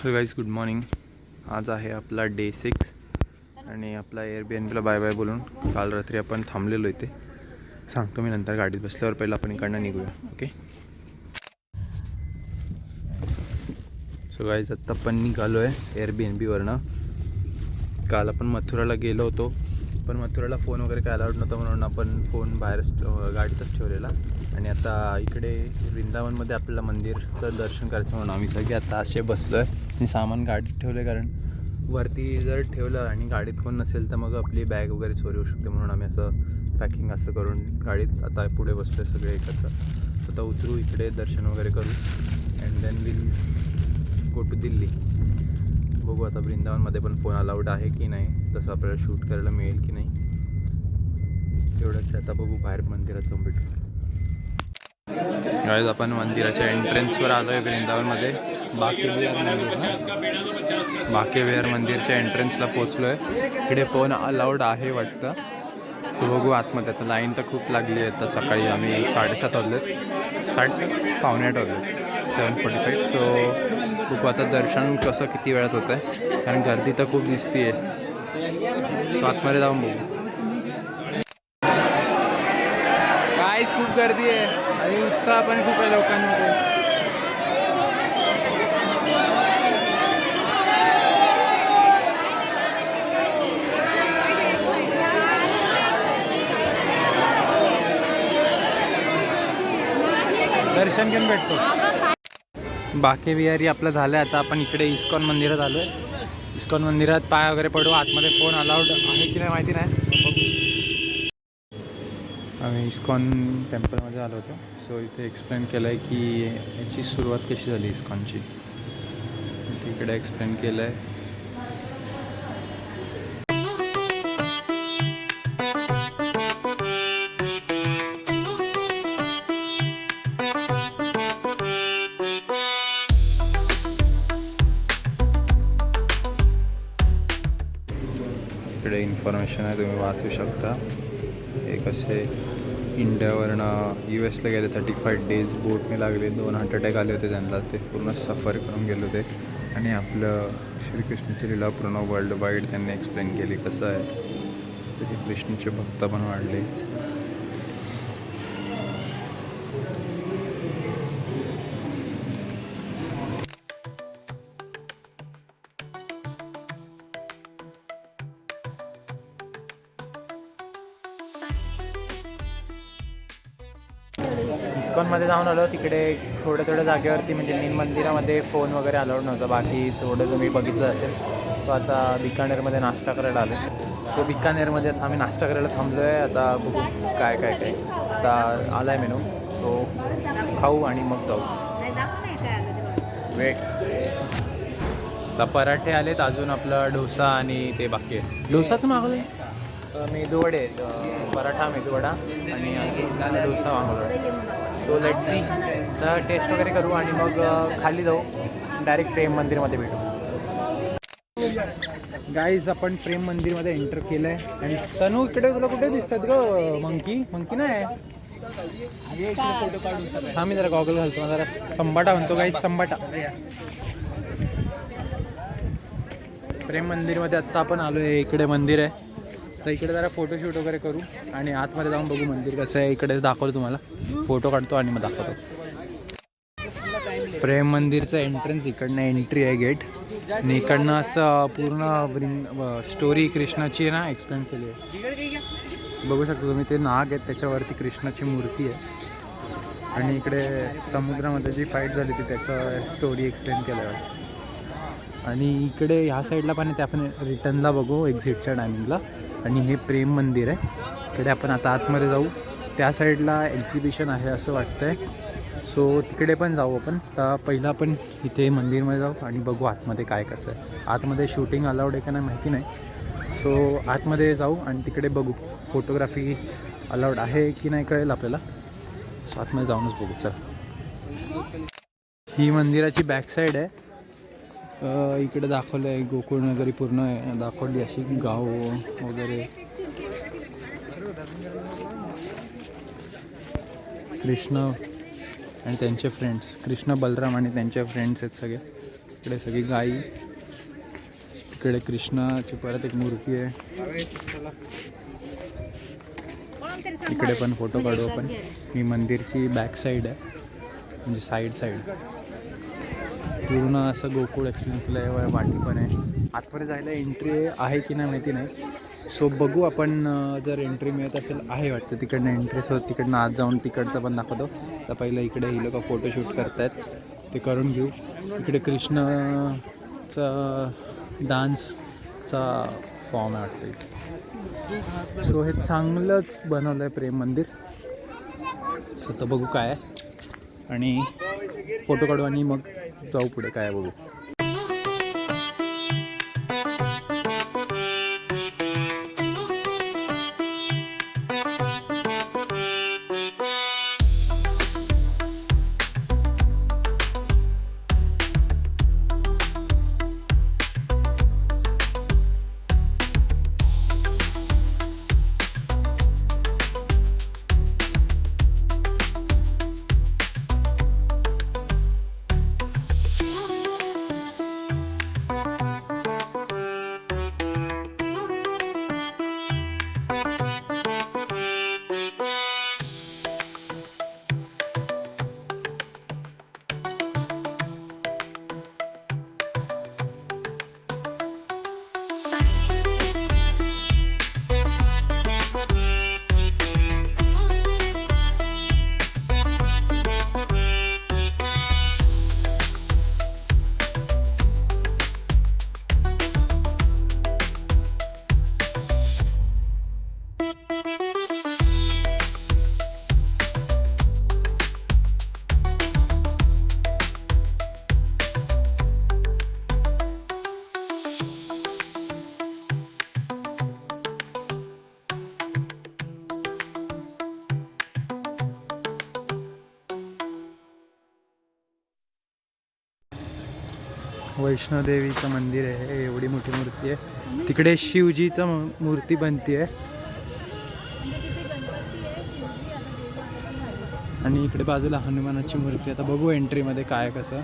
So guys good morning. आज आहे आपला डे 6 आणि आपला एअरबीएनबीला बाय बाय बोलून काल रात्री आपण थांबलेलो इथे. सांगतो मी नंतर गाडीत बसल्यावर. पहिला आपण इकडनं निघूया. ओके. सो गाईज आत्ता आपण निघालो आहे एअरबीएनबीवरनं. काल आपण मथुराला गेलो होतो, पण मथुराला फोन वगैरे काय अलाउड नव्हतं म्हणून आपण फोन बाहेरच गाडीतच ठेवलेला. आणि आता इकडे वृंदावनमध्ये आपल्याला मंदिरचं दर्शन करायचं म्हणून आम्ही सगळे आता असे बसलो आहे आणि सामान गाडीत ठेवलं आहे. कारण वरती जर ठेवलं आणि गाडीत कोण नसेल तर मग आपली बॅग वगैरे चोरी होऊ शकते, म्हणून आम्ही असं पॅकिंग असं करून गाडीत आता पुढे बसलो आहे सगळे एकत्र. आता उतरू, इकडे दर्शन वगैरे करू and then will go to Delhi. बघू आता वृंदावनमध्ये पण फोन अलाउड आहे की नाही, तसं आपल्याला शूट करायला मिळेल की नाही, एवढंच. आता बघू बाहेर मंदिरात जाऊन भेटू. गाईज आपण मंदिराच्या एंट्रन्सवर आलो आहे वृंदावनमध्ये. बाकेविहार मंदिरच्या एंट्रन्सला पोचलो आहे. इकडे फोन अलाउड आहे वाटतं. सो बघू आतमध्ये. आता लाईन तर खूप लागली आहे. आता सकाळी आम्ही 7:30 वाजलेत, 7:30 पावणे 8 वाजलेत, 7:45. सो खूप आता दर्शन कसं किती वेळात होतं आहे, कारण गर्दी तर खूप दिसती आहे. सो आतमध्ये जाऊन बघू. काहीच खूप गर्दी आहे आणि उत्साह पण खूप आहे लोकांमध्ये. दर्शन घेऊन भेटतो. बाकेविहारी आपलं झालं आहे. आता आपण इकडे इस्कॉन मंदिरात आलो आहे. इस्कॉन मंदिरात पाय वगैरे पडू. आतमध्ये फोन अलाउड आहे की नाही माहिती नाही, बघू. आम्ही इस्कॉन टेम्पलमध्ये आलो होतो. सो इथे एक्सप्लेन केलं आहे की याची सुरुवात कशी झाली इस्कॉनची, इकडे एक्सप्लेन केलं आहे. इकडे इन्फॉर्मेशन आहे, तुम्ही वाचू शकता. हे कसे इंडियावरनं US गेले, 35 डेज बोटने लागले, 2 हार्ट अटॅक आले होते त्यांना. ते पूर्ण सफर करून गेले होते आणि आपलं श्रीकृष्णाची लीला पूर्ण वर्ल्ड वाईड त्यांनी एक्सप्लेन केली कसं आहे. तिथे कृष्णाचे भक्त पण वाढले. इस्कॉनमध्ये जाऊन आलो. तिकडे थोड्या जागेवरती म्हणजे मेन मंदिरामध्ये फोन वगैरे अलाउड नव्हतं. बाकी थोडं तुम्ही बघितलं असेल. सो आता बिकानेरमध्ये नाश्ता करायला आलो. सो बिकानेरमध्ये आता आम्ही नाश्ता करायला थांबलो आहे. आता बघू काय आता आला आहे मेनू. सो खाऊ आणि मग जाऊ. वेट. आता पराठे आलेत, अजून आपलं डोसा आणि ते बाकी आहे. डोसाच मागवलं आहे, मेदूवडे, पराठा मेदूवडा आणि अजून डोसा मागवला. So let's see. तर टेस्ट वगैरे करू आणि मग खाली जाऊ, डायरेक्ट प्रेम मंदिरमध्ये भेटू. गाईज आपण प्रेम मंदिरमध्ये एंटर केलं आहे. आणि तनू इकडे तुला कुठे दिसतात ग? मंकी नाही. हा मी जरा गॉगल घालतो, जरा संबाटा म्हणतो गाईज, संबाटा. प्रेम मंदिरमध्ये आत्ता आपण आलो आहे. इकडे मंदिर आहे, तर इकडे जरा फोटोशूट वगैरे करू आणि आतमध्ये जाऊन बघू मंदिर कसं आहे. इकडे दाखवतो तुम्हाला, फोटो काढतो आणि मग दाखवतो. प्रेम मंदिरचं एंट्रन्स इकडनं एंट्री आहे, गेट. आणि इकडनं असं पूर्ण स्टोरी कृष्णाची ना एक्सप्लेन केली आहे. बघू शकता तुम्ही, ते नाग आहेत, त्याच्यावरती कृष्णाची मूर्ती आहे. आणि इकडे समुद्रामध्ये जी फाईट झाली ती त्याचं स्टोरी एक्सप्लेन केलं आहे. आणि इकडे ह्या साईडला पण ते आपण रिटर्नला बघू एक्झिटच्या टायमिंगला. आणि हे प्रेम मंदिर आहे. इकडे आपण आता आतमध्ये जाऊ. त्या साईडला एक्झिबिशन आहे असं वाटतंय. सो तिकडे पण जाऊ आपण. तर पहिलं आपण इथे मंदिरमध्ये जाऊ आणि बघू आतमध्ये काय कसं आहे. आतमध्ये शूटिंग अलाउड आहे का नाही माहिती नाही. सो आतमध्ये जाऊ आणि तिकडे बघू फोटोग्राफी अलाउड आहे की नाही कळेल आपल्याला. सो आतमध्ये जाऊनच बघू. चल, ही मंदिराची बॅक साईड आहे. इकडे दाखवलं आहे गोकुळ नगरी पूर्ण दाखवली अशी, गाव वगैरे. कृष्ण आणि त्यांचे फ्रेंड्स, कृष्ण बलराम आणि त्यांचे फ्रेंड्स आहेत सगळे. इकडे सगळी गाई, इकडे कृष्णाची परत एक मूर्ती आहे. इकडे पण फोटो काढू आपण. ही मंदिरची बॅक साईड आहे, म्हणजे साईड पूर्ण असं गोकुळ एक्सप्लेन केलं आहे. वाटी पण आहे. आतमध्ये जायला एंट्री आहे की नाही माहिती नाही. सो बघू आपण, जर एंट्री मिळत असेल आहे वाटतं तिकडनं एंट्री. सो तिकडनं आत जाऊन तिकडचं पण दाखवतो. तर पहिलं इकडे ही लोक फोटोशूट करत आहेत, ते करून घेऊ. इकडे कृष्णाचा डान्सचा फॉर्म आहे वाटतं. सो हे चांगलंच बनवलं आहे प्रेम मंदिर. सो तर बघू काय आहे आणि फोटो काढू आणि मग जाऊ पुढे काय बघू. वैष्णोदेवीचं मंदिर आहे. एवढी मोठी मूर्ती आहे. तिकडे शिवजीचं मूर्ती बनती आहे आणि इकडे बाजूला हनुमानाची मूर्ती. आता बघू एंट्रीमध्ये काय कसं.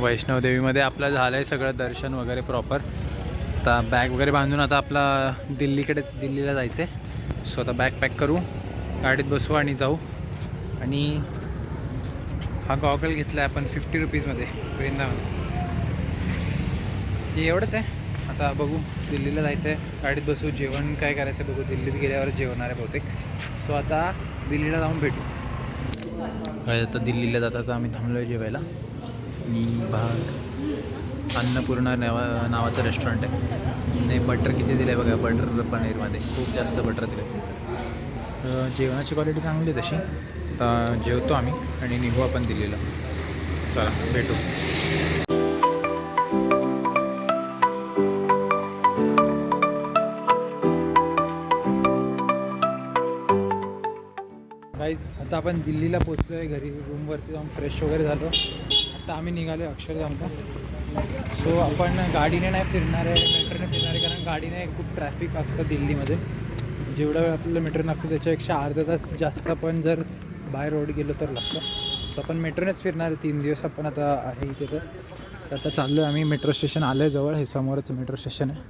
वैष्णोदेवीमध्ये आपलं झालं आहे सगळं दर्शन वगैरे प्रॉपर. आता बॅग वगैरे बांधून आता आपला दिल्लीला जायचं आहे. सो आता बॅग पॅक करू, गाडीत बसू आणि जाऊ. आणि हा गॉगल घेतला आहे आपण 50 रुपीजमध्ये वृंदावन. ते एवढंच आहे. आता बघू, दिल्लीला जायचं आहे, गाडीत बसू, जेवण काय करायचं बघू. दिल्लीत गेल्यावर जेवणार आहे बहुतेक. सो आता दिल्लीला जाऊन भेटू. आता दिल्लीला जातात आम्ही थांबलो आहे जेवायला. आणि अन्नपूर्णा नावाचं रेस्टॉरंट आहे. आणि बटर किती दिलं आहे बघा, बटर पनीरमध्ये खूप जास्त बटर दिलं आहे. जेवणाची क्वालिटी चांगली आहे तशी. आता जेवतो आम्ही आणि निघू आपण दिल्लीला. चला भेटू. गाईज आता आपण दिल्लीला पोचलो आहे. घरी रूमवरती जाऊन फ्रेश वगैरे झालो. आता आम्ही निघालो आहे अक्षरधामला. सो आपण गाडीने नाही फिरणार आहे, मेट्रोने फिरणार आहे. कारण गाडीने खूप ट्रॅफिक असतं दिल्लीमध्ये. जेवढा वेळ आपल्याला मेट्रो लागतो त्याच्यापेक्षा अर्धा तास जास्त पण जर बाय रोड गेलो तर लागतं. सो आपण मेट्रोनेच फिरणार आहे 3 दिवस आपण आता आहे इथे. तर आता चाललो आहे आम्ही. मेट्रो स्टेशन आलं आहे जवळ, हे समोरच मेट्रो स्टेशन आहे.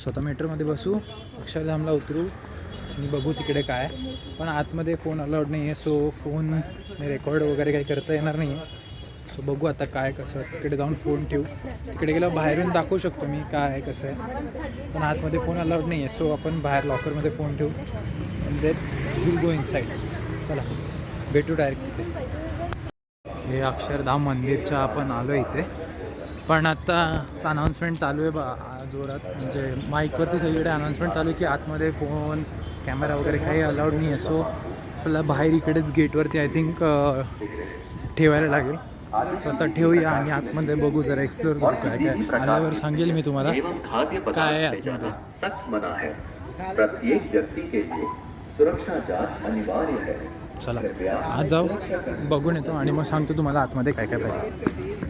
सो आता मेट्रोमध्ये बसू, अक्षरधामला उतरू आणि बघू तिकडे काय. पण आतमध्ये फोन अलाउड नाही आहे. सो फोन रेकॉर्ड वगैरे काही करता येणार नाही आहे. सो बघू आता काय कसं. तिकडे जाऊन फोन ठेवू. तिकडे गेल्यावर बाहेरून दाखवू शकतो मी काय आहे कसं आहे. पण आतमध्ये फोन अलाउड नाही आहे. सो आपण बाहेर लॉकरमध्ये फोन ठेवू आणि देन विल गो इनसाईड. चला भेटू डायरेक्ट तिथे. हे अक्षरधाम मंदिरच्या आपण आलो इथे. पण आत्ताच अनाऊन्समेंट चालू आहे जोरात, म्हणजे माईकवरती सगळीकडे अनाऊन्समेंट चालू आहे की आतमध्ये फोन कॅमेरा वगैरे काही अलाउड नाही आहे. सो आपल्याला बाहेर इकडेच गेटवरती आय थिंक ठेवायला लागेल. स्वतः ठेवूया आणि आतमध्ये बघू, जरा एक्सप्लोर करू काय काय. आल्यावर सांगेल मी तुम्हाला काय आहे आतमध्ये. सख्त मना है, प्रत्येक व्यक्ति के लिए सुरक्षा जांच अनिवार्य है. चला आज जाऊ, बघून येतो आणि मग सांगतो तुम्हाला आतमध्ये काय काय पाहिजे.